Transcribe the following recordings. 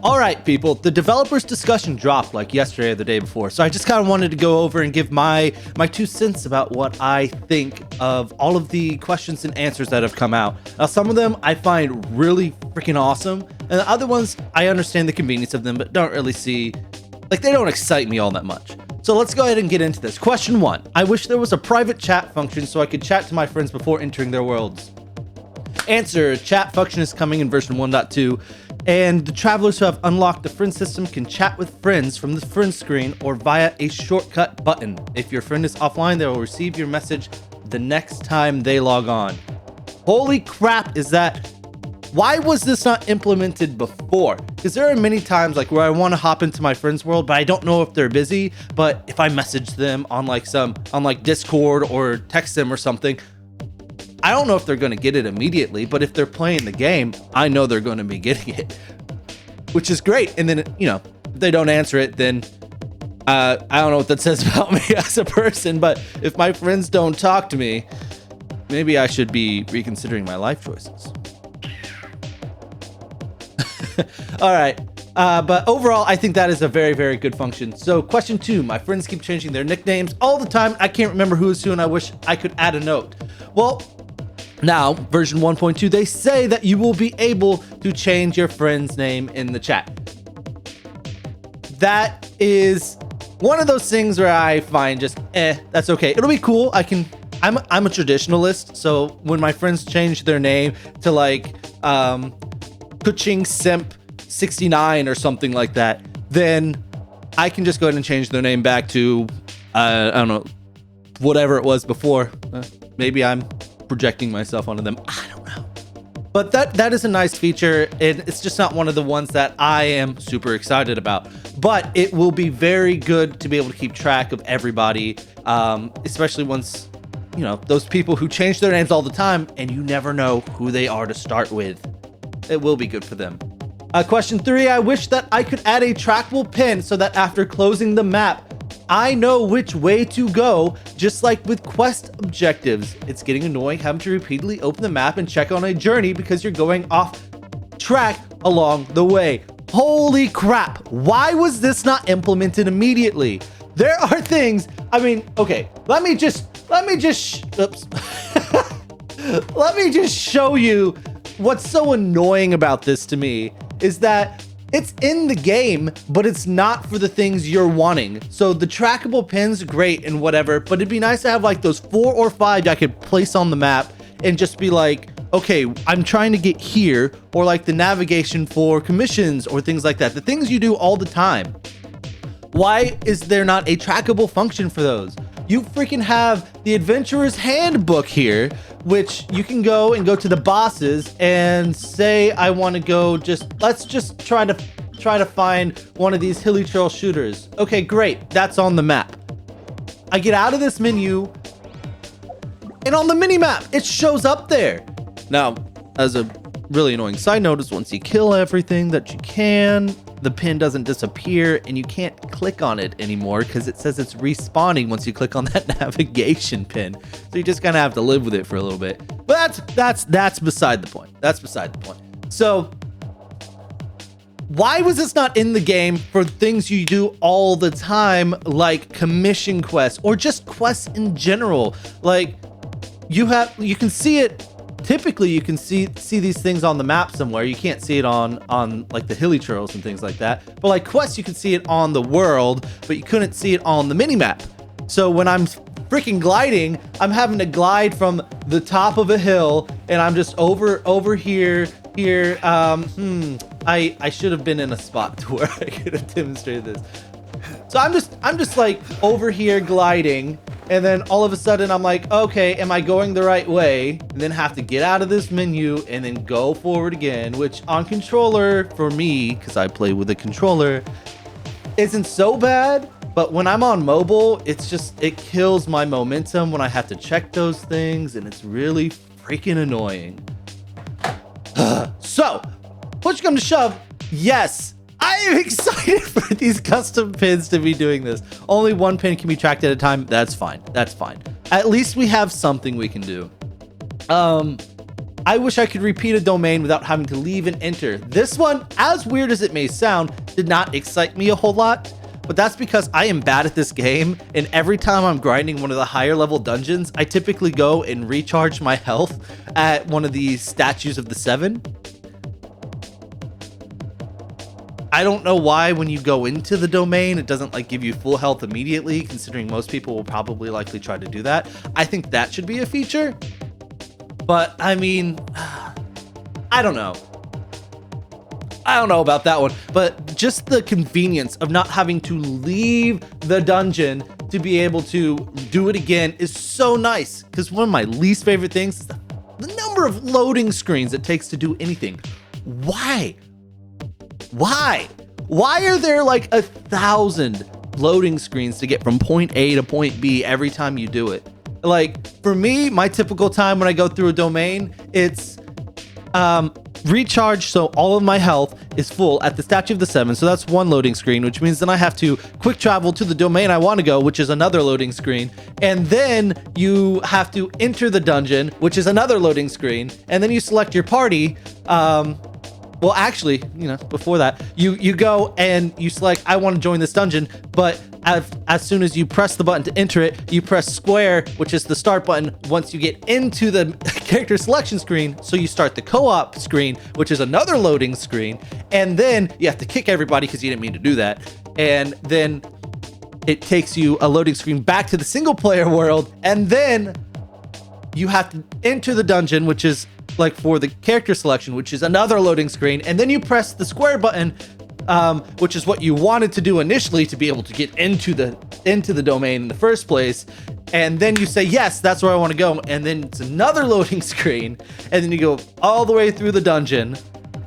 All right, people, the developers discussion dropped like yesterday or the day before. So I just kind of wanted to go over and give my 2 cents about what I think of all of the questions and answers that have come out. Now, some of them I find really freaking awesome. And the other ones, I understand the convenience of them, but don't really see, like, they don't excite me all that much. So let's go ahead and get into this. Question 1. I wish there was a private chat function so I could chat to my friends before entering their worlds. Answer, chat function is coming in version 1.2. And the travelers who have unlocked the friend system can chat with friends from the friend screen or via a shortcut button. If your friend is offline, they will receive your message the next time they log on. Holy crap, is that... Why was this not implemented before? Because there are many times like where I want to hop into my friend's world, but I don't know if they're busy. But if I message them on like Discord or text them or something, I don't know if they're going to get it immediately, but if they're playing the game, I know they're going to be getting it, which is great. And then, you know, if they don't answer it, then I don't know what that says about me as a person, but if my friends don't talk to me, maybe I should be reconsidering my life choices. All right. But overall, I think that is a very, very good function. So question 2, my friends keep changing their nicknames all the time. I can't remember who is who, and I wish I could add a note. Well, now, version 1.2, they say that you will be able to change your friend's name in the chat. That is one of those things where I find just, that's okay. It'll be cool. I'm a traditionalist, so when my friends change their name to like Kuching Simp 69 or something like that, then I can just go ahead and change their name back to, I don't know, whatever it was before. Maybe I'm projecting myself onto them. I don't know. But that is a nice feature. It's just not one of the ones that I am super excited about. But it will be very good to be able to keep track of everybody, especially once, you know, those people who change their names all the time and you never know who they are to start with. It will be good for them. Question 3, I wish that I could add a trackable pin so that after closing the map, I know which way to go, just like with quest objectives. It's getting annoying having to repeatedly open the map and check on a journey because you're going off track along the way. Holy crap. Why was this not implemented immediately? There are things, I mean, okay, let me just show you what's so annoying about this to me is that it's in the game, but it's not for the things you're wanting. So the trackable pins, great and whatever, but it'd be nice to have like those 4 or 5 I could place on the map and just be like, okay, I'm trying to get here, or like the navigation for commissions or things like that. The things you do all the time. Why is there not a trackable function for those? You freaking have the Adventurer's Handbook here, which you can go to the bosses and say, I want to go let's just try to find one of these hilly trail shooters. Okay, great. That's on the map. I get out of this menu and on the mini map, it shows up there. Now, as a really annoying side note is once you kill everything that you can, the pin doesn't disappear and you can't click on it anymore because it says it's respawning once you click on that navigation pin. So you just kind of have to live with it for a little bit. But that's beside the point. That's beside the point. So why was this not in the game for things you do all the time, like commission quests or just quests in general? Like you can see it. Typically, you can see these things on the map somewhere. You can't see it on like the hilly trails and things like that. But like quests, you can see it on the world, but you couldn't see it on the mini map. So when I'm freaking gliding, I'm having to glide from the top of a hill, and I'm just over here. I should have been in a spot to where I could have demonstrated this. So I'm just like over here gliding. And then all of a sudden I'm like, okay, am I going the right way? And then have to get out of this menu and then go forward again, which on controller for me, because I play with a controller, isn't so bad. But when I'm on mobile, it kills my momentum when I have to check those things, and it's really freaking annoying. So, push come to shove, yes, I am excited for these custom pins to be doing this. Only one pin can be tracked at a time. That's fine. That's fine. At least we have something we can do. I wish I could repeat a domain without having to leave and enter. This one, as weird as it may sound, did not excite me a whole lot. But that's because I am bad at this game, and every time I'm grinding one of the higher level dungeons, I typically go and recharge my health at one of the statues of the 7. I don't know why when you go into the domain, it doesn't like give you full health immediately, considering most people will probably likely try to do that. I think that should be a feature. But I mean, I don't know. I don't know about that one, but just the convenience of not having to leave the dungeon to be able to do it again is so nice. Because one of my least favorite things is the number of loading screens it takes to do anything. Why? Why are there like 1,000 loading screens to get from point A to point B every time you do it? Like, for me, my typical time when I go through a domain, it's recharge, so all of my health is full at the statue of the 7, so that's one loading screen, which means then I have to quick travel to the domain I want to go, which is another loading screen, and then you have to enter the dungeon, which is another loading screen, and then you select your party. Well, actually, before that, you go and you select, I want to join this dungeon, but as soon as you press the button to enter it, you press square, which is the start button once you get into the character selection screen. So you start the co-op screen, which is another loading screen, and then you have to kick everybody because you didn't mean to do that. And then it takes you a loading screen back to the single player world, and then you have to enter the dungeon, which is like for the character selection, which is another loading screen, and then you press the square button, which is what you wanted to do initially to be able to get into the domain in the first place, and then you say yes, that's where I want to go, and then it's another loading screen, and then you go all the way through the dungeon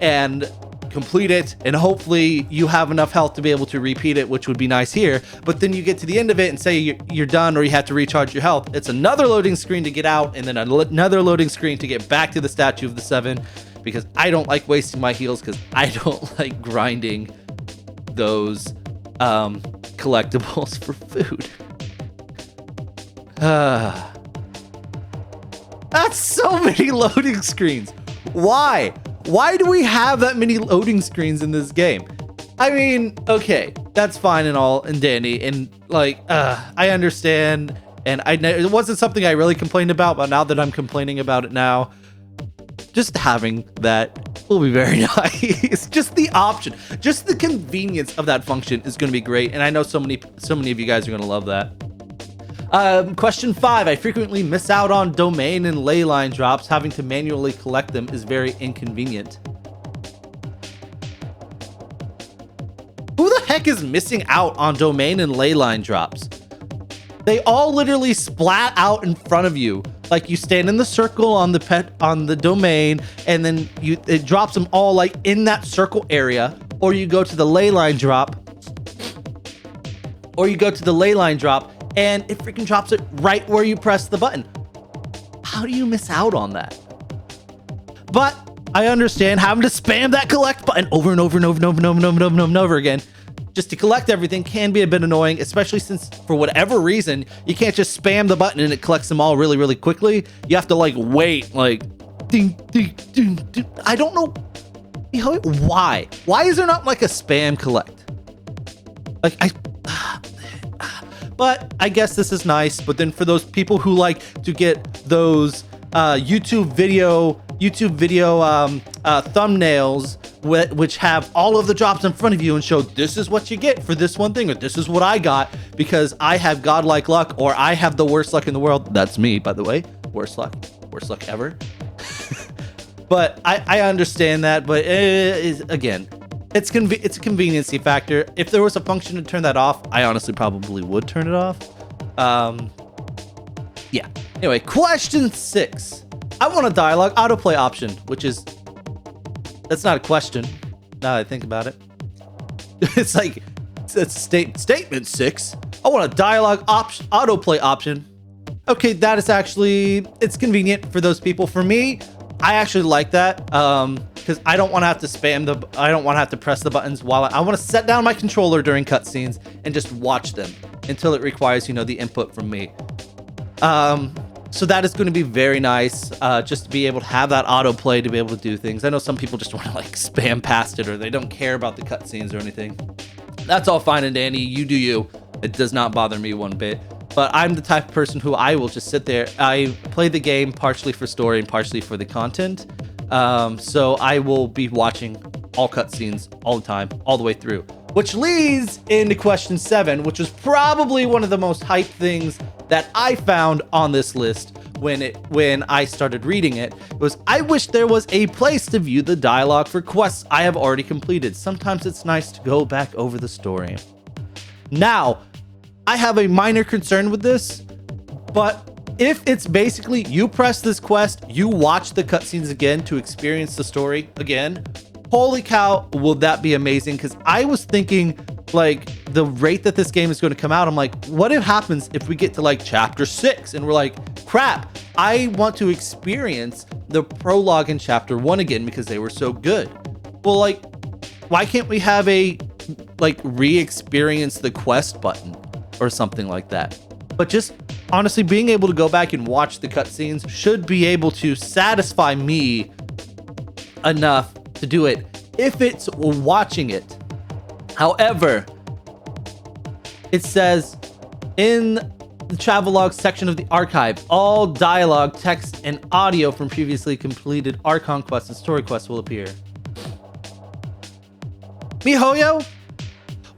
and complete it, and hopefully you have enough health to be able to repeat it, which would be nice here. But then you get to the end of it and say you're done, or you have to recharge your health. It's another loading screen to get out, and then another loading screen to get back to the statue of the 7, because I don't like wasting my heals, because I don't like grinding those collectibles for food. That's so many loading screens. Why? Why do we have that many loading screens in this game? I mean, okay, that's fine and all and dandy, and like, I understand, and it wasn't something I really complained about, but now that I'm complaining about it now, just having that will be very nice. Just the option, just the convenience of that function is going to be great, and I know so many of you guys are going to love that. Question 5. I frequently miss out on domain and ley line drops. Having to manually collect them is very inconvenient. Who the heck is missing out on domain and ley line drops? They all literally splat out in front of you. Like, you stand in the circle on the domain, and then it drops them all like in that circle area, or you go to the ley line drop, and it freaking drops it right where you press the button. How do you miss out on that? But I understand having to spam that collect button over and over and over and over and over and over and over and over again just to collect everything can be a bit annoying, especially since for whatever reason, you can't just spam the button and it collects them all really, really quickly. You have to like wait, like ding, ding, ding, ding. I don't know why. Why is there not like a spam collect? Like but I guess this is nice. But then for those people who like to get those YouTube video thumbnails which have all of the drops in front of you and show this is what you get for this one thing, or this is what I got because I have godlike luck, or I have the worst luck in the world. That's me, by the way. Worst luck ever. But I understand that, but again, it's a conveniency factor. If there was a function to turn that off, I honestly probably would turn it off. Yeah. Anyway, question 6. I want a dialogue autoplay option, which is, that's not a question now that I think about it. It's like, it's statement 6. I want a dialogue autoplay option. Okay, that is actually, it's convenient for those people. For me, I actually like that because I don't want to have to I don't want to have to press the buttons while I want to set down my controller during cutscenes and just watch them until it requires, the input from me. So that is going to be very nice, just to be able to have that autoplay to be able to do things. I know some people just want to like spam past it, or they don't care about the cutscenes or anything. That's all fine and dandy. You do you. It does not bother me one bit. But I'm the type of person who I will just sit there. I play the game partially for story and partially for the content. So I will be watching all cutscenes all the time, all the way through. Which leads into question 7, which was probably one of the most hyped things that I found on this list when I started reading it. It was, I wish there was a place to view the dialogue for quests I have already completed. Sometimes it's nice to go back over the story. Now, I have a minor concern with this, but if it's basically you press this quest, you watch the cutscenes again to experience the story again, holy cow, will that be amazing? Because I was thinking, like, the rate that this game is going to come out, I'm like, what if happens if we get to like chapter 6 and we're like, crap, I want to experience the prologue in chapter 1 again because they were so good. Well, like, why can't we have a like re-experience the quest button or something like that? But just honestly being able to go back and watch the cutscenes should be able to satisfy me enough to do it if it's watching it. However, it says in the travelogue section of the archive, all dialogue, text, and audio from previously completed Archon quests and story quests will appear. MiHoYo,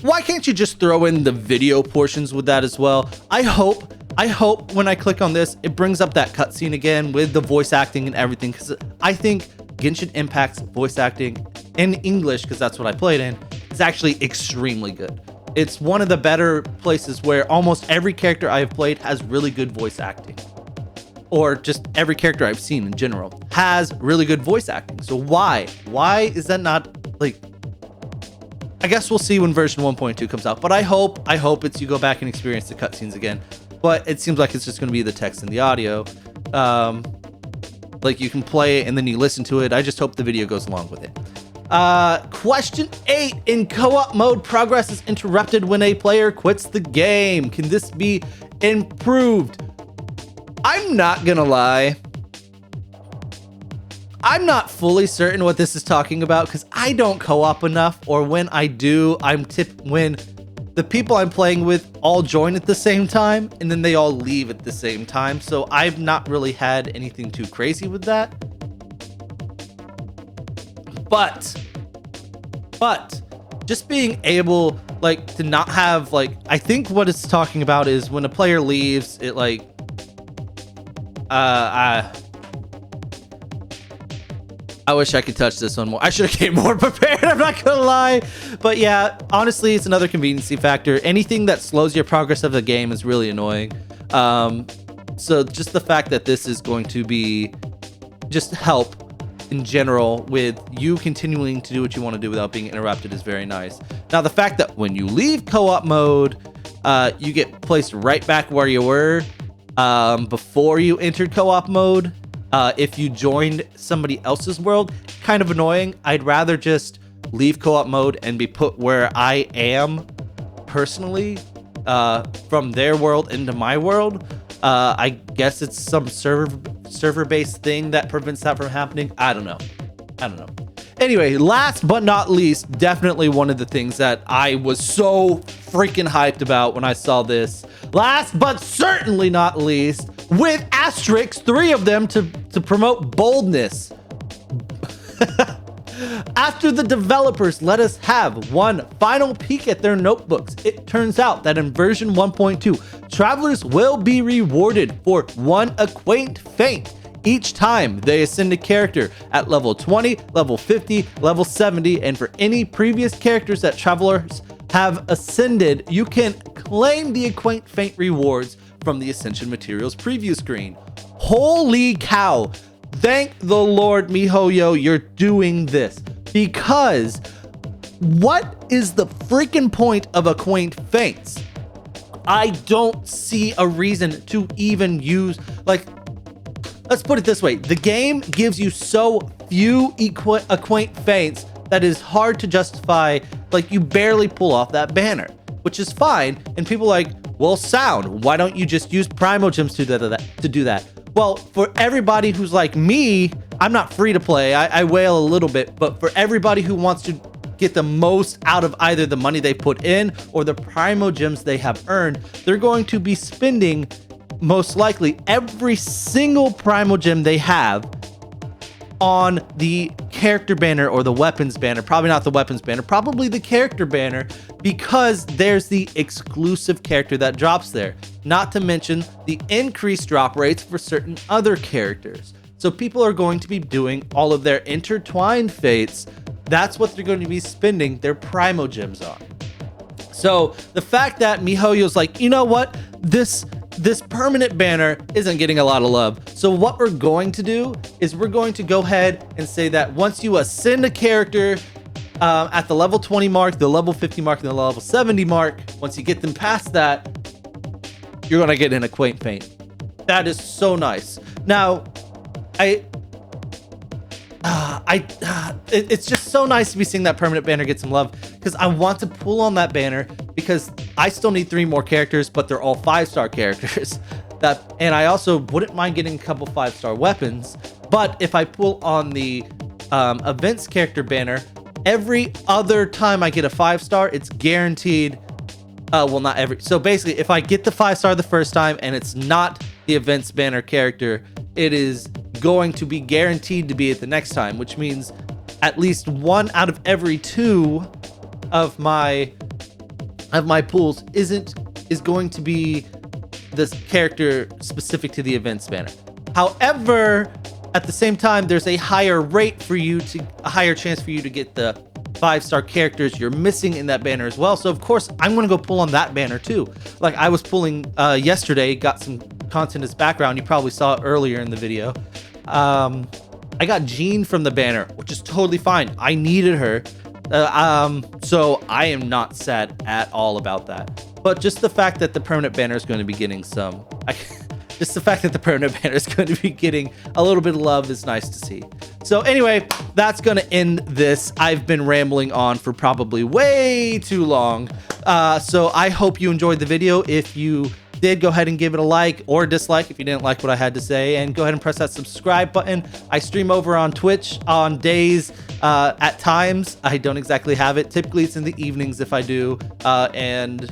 why can't you just throw in the video portions with that as well? I hope when I click on this, it brings up that cutscene again with the voice acting and everything, because I think Genshin Impact's voice acting in English, because that's what I played in, is actually extremely good. It's one of the better places where almost every character I have played has really good voice acting. Or just every character I've seen in general has really good voice acting. So why? Why is that not, like, I guess we'll see when version 1.2 comes out, but I hope it's you go back and experience the cutscenes again. But it seems like it's just going to be the text and the audio. Like you can play it and then you listen to it. I just hope the video goes along with it. Question 8. In co-op mode, progress is interrupted when a player quits the game. Can this be improved? I'm not gonna lie. I'm not fully certain what this is talking about because I don't co-op enough, or when I do, when the people I'm playing with all join at the same time and then they all leave at the same time. So I've not really had anything too crazy with that. But just being able like to not have like, I think what it's talking about is when a player leaves, it like I wish I could touch this one more. I should have came more prepared, I'm not gonna lie. But yeah, honestly, it's another conveniency factor. Anything that slows your progress of the game is really annoying. So just the fact that this is going to be just help in general with you continuing to do what you want to do without being interrupted is very nice. Now, the fact that when you leave co-op mode, you get placed right back where you were before you entered co-op mode. If you joined somebody else's world, kind of annoying. I'd rather just leave co-op mode and be put where I am personally, from their world into my world. I guess it's some server-based thing that prevents that from happening. I don't know. Anyway, last but not least, definitely one of the things that I was so freaking hyped about when I saw this. Last but certainly not least, with asterisks, 3 of them to promote boldness. After the developers let us have one final peek at their notebooks, it turns out that in version 1.2, travelers will be rewarded for 1 acquaint feint each time they ascend a character at level 20, level 50, level 70, and for any previous characters that travelers have ascended, you can claim the acquaint feint rewards from the Ascension Materials preview screen. Holy cow! Thank the Lord, MiHoYo, you're doing this. Because what is the freaking point of acquaint feints? I don't see a reason to even use, like, let's put it this way. The game gives you so few acquaint feints that is hard to justify. Like, you barely pull off that banner, which is fine. And people are like, well, sound, why don't you just use Primo Gems to do that? Well, for everybody who's like me, I'm not free to play. I wail a little bit, but for everybody who wants to get the most out of either the money they put in or the primo gems they have earned, they're going to be spending most likely every single primo gem they have on the character banner or the weapons banner. Probably not the weapons banner, probably the character banner, because there's the exclusive character that drops there. Not to mention the increased drop rates for certain other characters. So people are going to be doing all of their intertwined fates. That's what they're going to be spending their primo gems on. So the fact that MiHoYo's like, you know what, this permanent banner isn't getting a lot of love. So what we're going to do is we're going to go ahead and say that once you ascend a character at the level 20 mark, the level 50 mark, and the level 70 mark, once you get them past that, you're going to get an acquaint feint. That is so nice. Now, it's just so nice to be seeing that permanent banner get some love, because I want to pull on that banner because I still need 3 more characters, but they're all 5-star characters. And I also wouldn't mind getting a couple 5-star weapons. But if I pull on the events character banner, every other time I get a 5-star, it's guaranteed. Well, not every. So basically, if I get the 5-star the first time and it's not the events banner character, it is going to be guaranteed to be it the next time, which means at least 1 out of every 2 of my pools is going to be this character specific to the events banner. However, at the same time, there's a higher chance for you to get the 5-star characters you're missing in that banner as well. So of course, I'm going to go pull on that banner too. Like I was pulling yesterday, got some content as background. You probably saw it earlier in the video. I got Jean from the banner, which is totally fine. I needed her. So I am not sad at all about that. But just the fact that the permanent banner is going to be getting just the fact that the permanent banner is going to be getting a little bit of love is nice to see. So anyway, that's going to end this. I've been rambling on for probably way too long. So I hope you enjoyed the video. If you did, go ahead and give it a like or dislike if you didn't like what I had to say, and go ahead and press that subscribe button. I stream over on Twitch on days, at times. I don't exactly have it. Typically it's in the evenings if I do, and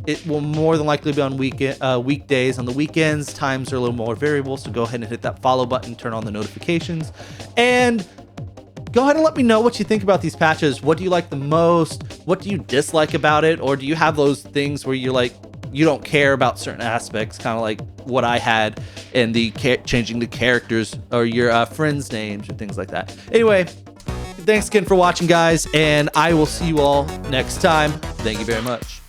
it will more than likely be on weekdays. On the weekends, times are a little more variable, so go ahead and hit that follow button, turn on the notifications, and go ahead and let me know what you think about these patches. What do you like the most? What do you dislike about it? Or do you have those things where you're like, you don't care about certain aspects, kind of like what I had in the changing the characters or your friends' names or things like that. Anyway, thanks again for watching, guys, and I will see you all next time. Thank you very much.